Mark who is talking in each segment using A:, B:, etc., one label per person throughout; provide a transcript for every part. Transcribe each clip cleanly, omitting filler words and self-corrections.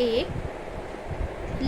A: 1।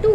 A: 2।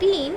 A: 3।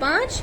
A: 5।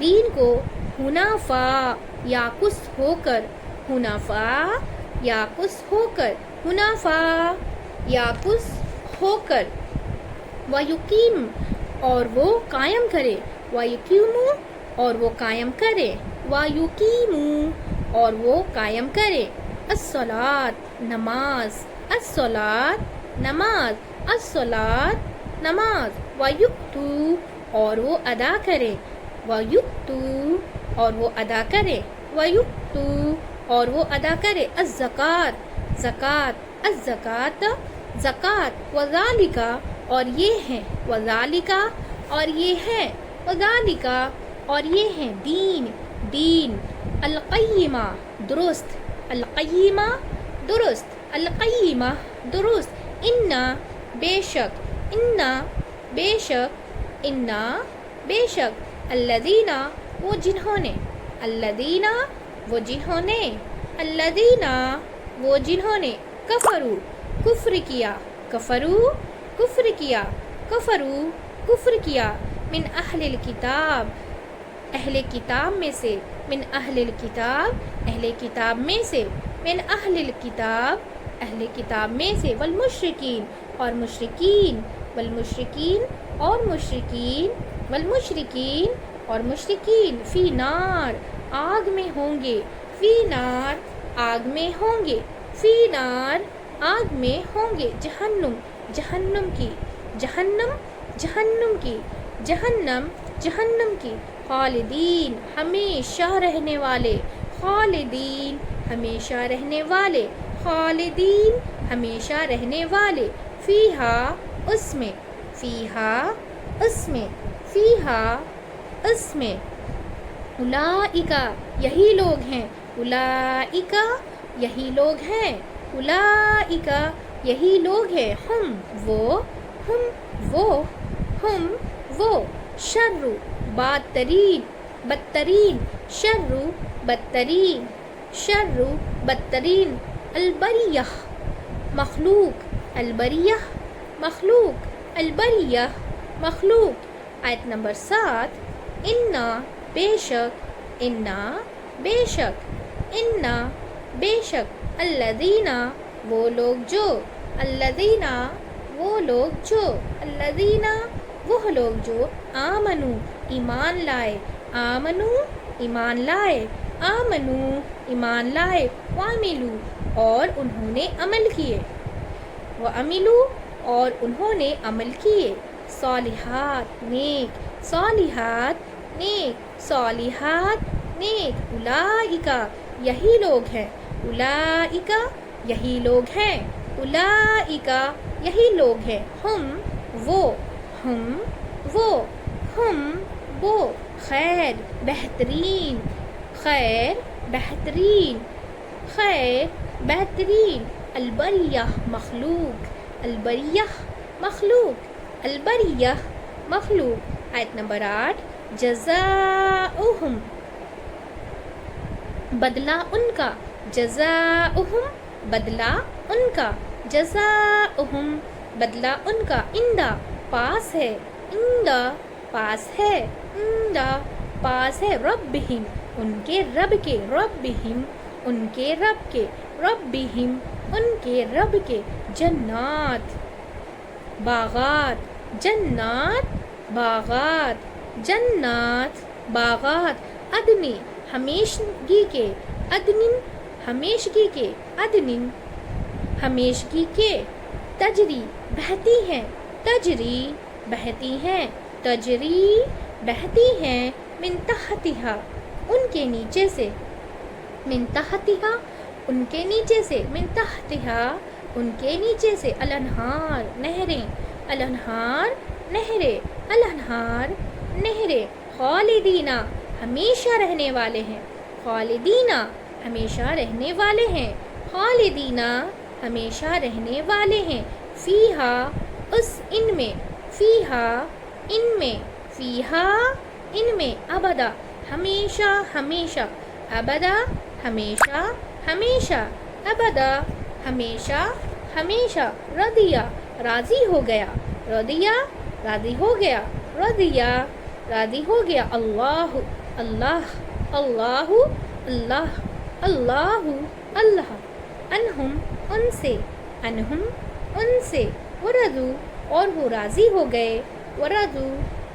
A: دین کو حنفا یاقص ہو کر، حنفا یاقص ہو کر، حنفا یاقص ہو کر، وَيُقِيمُ اور وہ قائم کرے، وَيُقِيمُ اور وہ قائم کرے، وَيُقِيمُ اور وہ قائم کرے، الصلاۃ نماز، الصلاۃ نماز، الصلاۃ نماز، وَيُؤْتُو اور وہ ادا کرے، وَيُؤْتُو اور وہ ادا کرے، وَيُؤْتُو اور وہ ادا کرے، الزکوٰۃ زکوٰۃ، الزکوٰۃ زکوٰۃ، وَذَلِكَ اور یہ ہے، وَذَلِكَ اور یہ ہے، وَذَلِكَ اور یہ ہے، دین دین، القیمہ درست، القیمہ درست، القیمہ درست، انا بے شک، انا بے شک، انا بے شک، الذین وہ جنہوں نے، الذین وہ جنہوں نے، الذین وہ جنہوں نے، کفروا کفر کیا، کفروا کفر کیا، کفروا کفر کیا، من اہل الکتاب اہل کتاب میں سے، من اہل الکتاب اہل کتاب میں سے، من اہل الکتاب اہل کتاب میں سے، والمشرکین اور مشرکین، والمشرکین اور مشرکین، والمشرکین اور مشرکین، فی نار آگ میں ہوں گے، فی نار آگ میں ہوں گے، فی نار آگ میں ہوں گے، جہنم جہنم کی، جہنم جہنم کی، جہنم جہنم کی، خالدین ہمیشہ رہنے والے، خالدین ہمیشہ رہنے والے، خالدین ہمیشہ رہنے والے، فیہا اس میں، فیہا اس میں، فیہا اس میں، اولئک یہی لوگ ہیں، اولئک یہی لوگ ہیں، اولئک یہی لوگ ہیں، ہم وہ، ہم وہ، ہم وہ، شر بدترین، بدترین، شر بدترین، شر بدترین، البریہ مخلوق، البریہ مخلوق، البریہ مخلوق، آیت نمبر 7، انا بے شک، انا بے شک، انا بے شک، الذین وہ لوگ جو، الذین وہ لوگ جو، الذین وہ لوگ جو، آمنو ایمان لائے، آمنو ایمان لائے، آمنو ایمان لائے، وعملو اور انہوں نے عمل کیے، وعملو اور انہوں نے عمل کیے، صالحات نیک، صالحات نیک، صالحات نیک، اولئک یہی لوگ ہیں، اولئک یہی لوگ ہیں، اولئک یہی لوگ ہیں، ہم وہ، ہم وہ، ہم وہ، خیر بہترین، خیر بہترین، خیر بہترین، البریہ مخلوق، البریہ مخلوق، البریہ مخلوق، آیت نمبر 8، جزاؤہم بدلہ ان کا، جزاؤہم بدلہ ان کا، جزاؤہم بدلہ ان کا، اندہ پاس ہے، اندہ پاس ہے، اندہ پاس ہے، ربہم ان کے رب کے، ربہم ان کے رب کے، ربہم ان کے رب کے، جنات باغات، جنات باغات، جنات باغات، عدن ہمیشگی کے، عدن ہمیشگی کے، عدن ہمیشگی کے، تجری بہتی ہیں، تجری بہتی ہیں، تجری بہتی ہیں، من تحتہا ان کے نیچے سے، من تحتہا ان کے نیچے سے، من تحتہا ان کے نیچے سے، الانہار نہریں، الانہار نہریں، الانہار نہریں، خالدینہ ہمیشہ رہنے والے ہیں، خالدینہ ہمیشہ رہنے والے ہیں، خالدینہ ہمیشہ رہنے والے ہیں، فیہا اس ان میں، فیہا ان میں، فیہا ان میں، ابدا ہمیشہ ہمیشہ، ابدا ہمیشہ ہمیشہ، ابدا ہمیشہ ہمیشہ، رضیہ راضی ہو گیا، رضیہ راضی ہو گیا، رضیہ راضی ہو گیا. اللہ اللہ اللہ اللہ اللہ اللہ. انہم ان سے انہم ان سے. ورضو اور وہ راضی ہو گئے. ورضو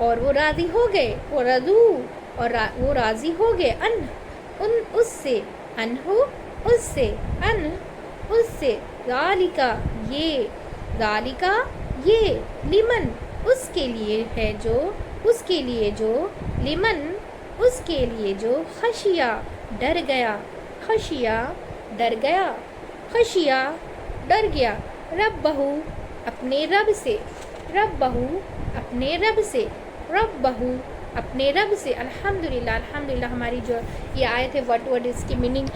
A: اور وہ راضی ہو گئے. ورضو اور وہ راضی ہو گئے. ان اس سے. انہو اس سے. ان اس سے. ذالکا یہ. ذالکا یہ. لمن اس کے لیے ہے جو. اس کے لیے جو. لمن اس کے لیے جو. خشیہ ڈر گیا. خشیہ ڈر گیا. خشیہ ڈر گیا. ربہ اپنے رب سے. ربہ اپنے رب سے. ربہ اپنے رب سے. الحمدللہ الحمدللہ. ہماری جو یہ آیت ہے ورڈ ٹو ورڈ اس کی میننگ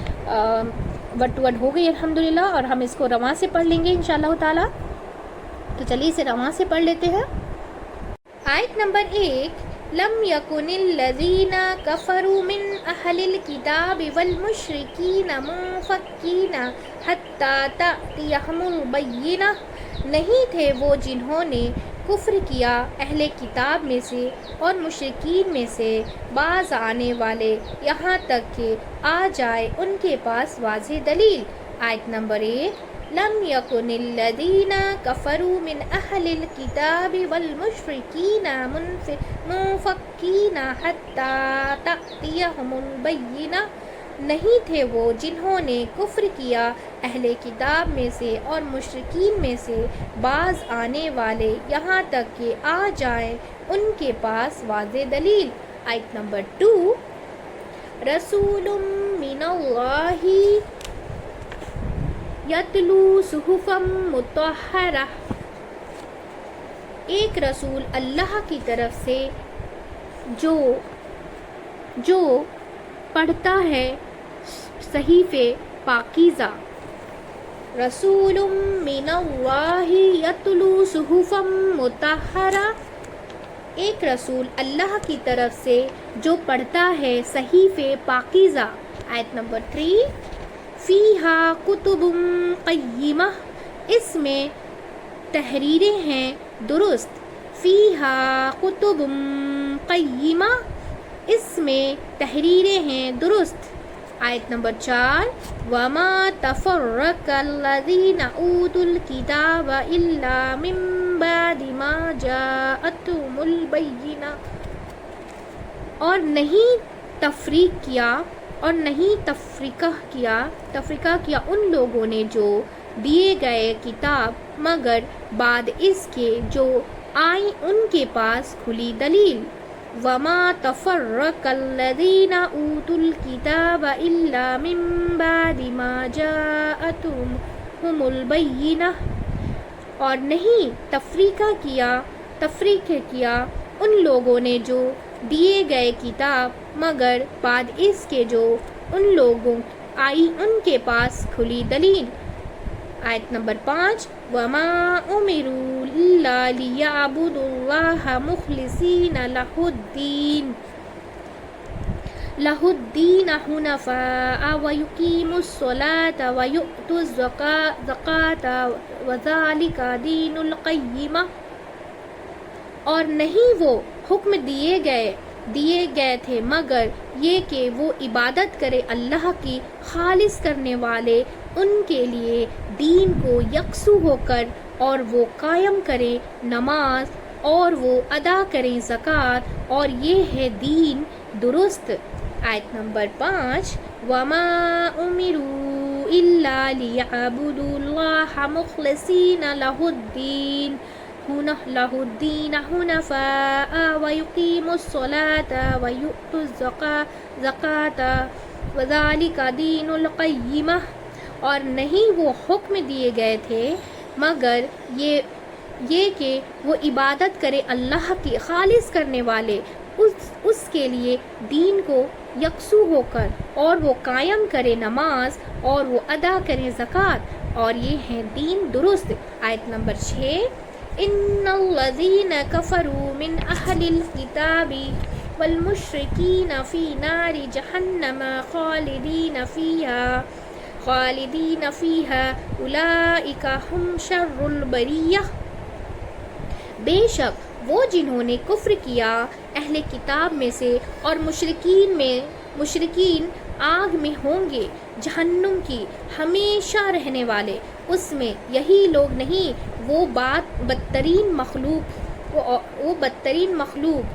A: ورڈ ٹو ورڈ ہو گئی الحمدللہ. اور ہم اس کو رواں سے پڑھ لیں گے انشاءاللہ تعالی. تو چلیے اسے رواں سے پڑھ لیتے ہیں. آیت نمبر 1. لم یکن الذین کفروا من اہل الکتاب والمشرکین منفکین حتی تأتیہم البینہ. نہیں تھے وہ جنہوں نے کفر کیا اہل کتاب میں سے اور مشرکین میں سے باز آنے والے یہاں تک کہ آ جائے ان کے پاس واضح دلیل. آیت نمبر 1. لم یکن الذین کفروا من اہل الکتاب والمشرکین منفکین حتی تأتیہم البینہ. نہیں تھے وہ جنہوں نے کفر کیا اہل کتاب میں سے اور مشرکین میں سے باز آنے والے یہاں تک کہ آ جائیں ان کے پاس واضح دلیل. آیت نمبر 2. رسول من اللہ یتلو صحفا مطہرہ. ایک رسول اللہ کی طرف سے جو پڑھتا ہے صحیفے پاکیزہ. رسول من اللہ یتلو صحفا مطہرہ. ایک رسول اللہ کی طرف سے جو پڑھتا ہے صحیفے پاکیزہ. آیت نمبر 3. فیہا کتب قیمہ. اس میں تحریریں ہیں درست. فیہا کتب قیمہ. اس میں تحریریں ہیں درست. آیت نمبر 4. وما تفرق الذین اوتوا الکتاب الا من بعد ما جاءتهم البینہ. اور نہیں تفریق کیا اور نہیں تفریقہ کیا ان لوگوں نے جو دیے گئے کتاب مگر بعد اس کے جو آئی ان کے پاس کھلی دلیل. وما تفرق الذین اوتوا الکتاب الا من بعد ما جاءتهم البینہ. اور نہیں تفریق کیا ان لوگوں نے جو دیے گئے کتاب مگر بعد اس کے جو ان لوگوں آئی ان کے پاس کھلی دلیل. آیت نمبر 5. وما امروا الا لیعبدوا اللہ مخلصین لہ الدین حنفاء ویقیموا الصلاة ویؤتوا الزکاة وذلک دین القیمہ. اور نہیں وہ حکم دیے گئے تھے مگر یہ کہ وہ عبادت کرے اللہ کی خالص کرنے والے ان کے لیے دین کو یکسو ہو کر اور وہ قائم کرے نماز اور وہ ادا کریں زکوٰۃ اور یہ ہے دین درست. آیت نمبر 5. وما امروا الا لیعبدوا اللہ مخلصین لہ الدین حنفاء ویقیموا الصلاة ویؤتوا الزکاة وذلک دین القیمہ. اور نہیں وہ حکم دیے گئے تھے مگر یہ کہ وہ عبادت کرے اللہ کی خالص کرنے والے اس کے لیے دین کو یکسو ہو کر اور وہ قائم کرے نماز اور وہ ادا کرے زکوٰۃ اور یہ ہے دین درست. آیت نمبر 6. ان الذین کفروا من اہل الکتاب والمشرکین فی نار جہنم خالدین فیہا اولئک ہم شر البریہ. بے شک وہ جنہوں نے کفر کیا اہل کتاب میں سے اور مشرکین آگ میں ہوں گے جہنم کی ہمیشہ رہنے والے، اس میں یہی لوگ نہیں وہ بدترین مخلوق۔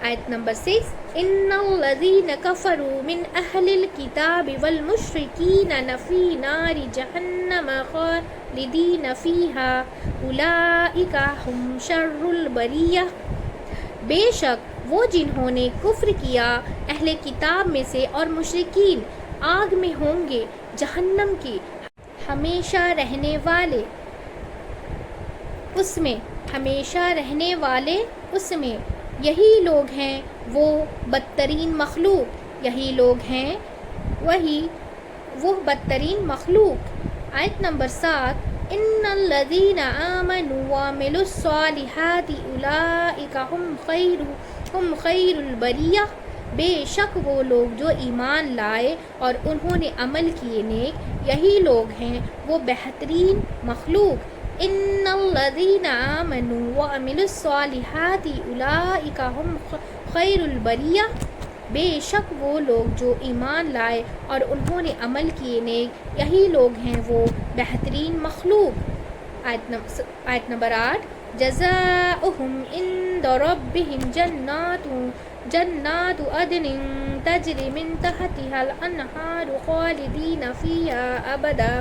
A: آیت نمبر 6 ان الذین کفروا من اہل الکتاب والمشرکین فی نار جہنم خالدین فیہا اولئک ہم شر البریہ۔ بے شک وہ جنہوں نے کفر کیا اہل کتاب میں سے اور مشرکین آگ میں ہوں گے جہنم کی ہمیشہ رہنے والے، اس میں یہی لوگ ہیں وہ بدترین مخلوق، یہی لوگ ہیں وہ بدترین مخلوق۔ آیت نمبر 7 ان الذین آمنوا وعملوا الصالحات اولئک ہم خیر البریہ۔ بے شک وہ لوگ جو ایمان لائے اور انہوں نے عمل کیے نیک، یہی لوگ ہیں وہ بہترین مخلوق۔ ان الذین آمنوا وعملوا الصالحات اولئک ہم خیر البریہ۔ بے شک وہ لوگ جو ایمان لائے اور انہوں نے عمل کیے نیک، یہی لوگ ہیں وہ بہترین مخلوق۔ آیت نمبر 8 جزاؤہم عند ربہم جنات عدن تجری من تحتها الانہار خالدین فیہا ابدا۔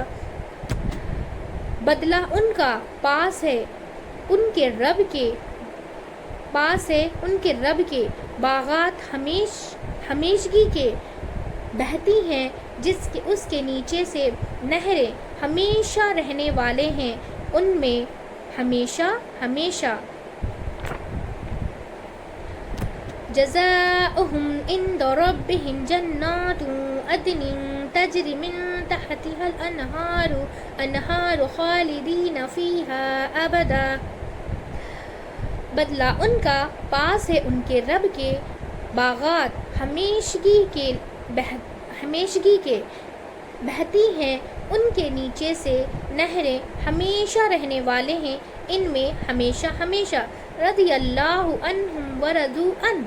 A: بدلہ ان کا پاس ہے ان کے رب کے باغات ہمیشگی کے بہتی ہیں اس کے نیچے سے نہریں، ہمیشہ رہنے والے ہیں ان میں ہمیشہ۔ جزاؤہم عند ربہم جنات عدن تجری من تحتها الانہار خالدین فیہا ابدا۔ بدلہ ان کا پاس ہے ان کے رب کے باغات ہمیشگی کے بہتی ہیں ان کے نیچے سے نہریں، ہمیشہ رہنے والے ہیں ان میں ہمیشہ۔ رضی اللہ عنہم ورضوا عنہ،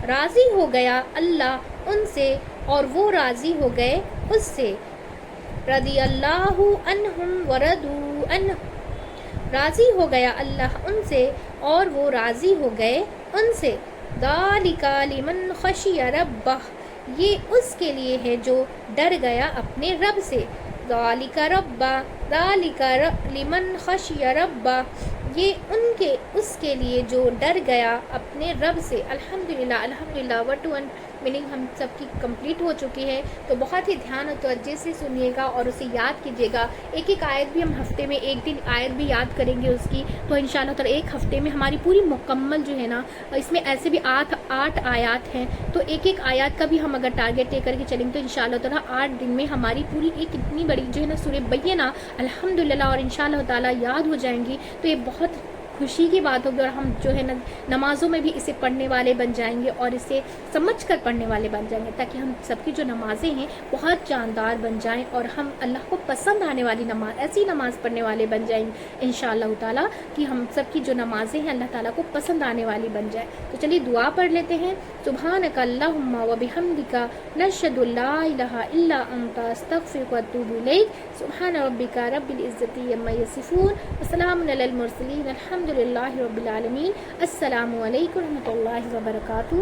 A: راضی ہو گیا اللہ ان سے اور وہ راضی ہو گئے اس سے۔ رضی اللہ عنہم ورضوا عنہ، راضی ہو گیا اللہ ان سے اور وہ راضی ہو گئے ان سے۔ ذالک لمن خشی ربہ، یہ اس کے لیے ہے جو ڈر گیا اپنے رب سے۔ ذالک لمن خشی ربہ، یہ اس کے لیے جو ڈر گیا اپنے رب سے۔ الحمدللہ 1 to 1 میننگ ہم سب کی کمپلیٹ ہو چکی ہے، تو بہت ہی دھیان اور توجہ سے سنیے گا اور اسے یاد کیجیے گا۔ ایک آیت بھی ہم ہفتے میں ایک دن آیت بھی یاد کریں گے اس کی، تو انشاءاللہ تعالی ایک ہفتے میں ہماری پوری مکمل جو ہے نا، اس میں ایسے بھی 8 آیات ہیں، تو ایک آیات کا بھی ہم اگر ٹارگیٹ لے کر کے چلیں گے تو انشاءاللہ تعالی 8 دن میں ہماری پوری ایک اتنی بڑی جو ہے نا سورہ بینہ الحمدللہ اور انشاءاللہ تعالی یاد ہو جائیں گی، تو یہ بہت خوشی کی بات ہوگی، اور ہم جو ہے نا نمازوں میں بھی اسے پڑھنے والے بن جائیں گے اور اسے سمجھ کر پڑھنے والے بن جائیں گے، تاکہ ہم سب کی جو نمازیں ہیں بہت جاندار بن جائیں اور ہم اللہ کو پسند آنے والی نماز، ایسی نماز پڑھنے والے بن جائیں گے انشاءاللہ تعالیٰ، کہ ہم سب کی جو نمازیں ہیں اللہ تعالیٰ کو پسند آنے والی بن جائیں۔ تو چلیے دعا پڑھ لیتے ہیں۔ سبحانک اللہم و بحمدک نشہد لا الہ الا انت استغفرک و اتوب الیک۔ سبحان ربک رب العزت عما یصفون وسلام علی المرسلین الحمد للہ رب العالمین۔ السلام علیکم و رحمۃ اللہ وبرکاتہ۔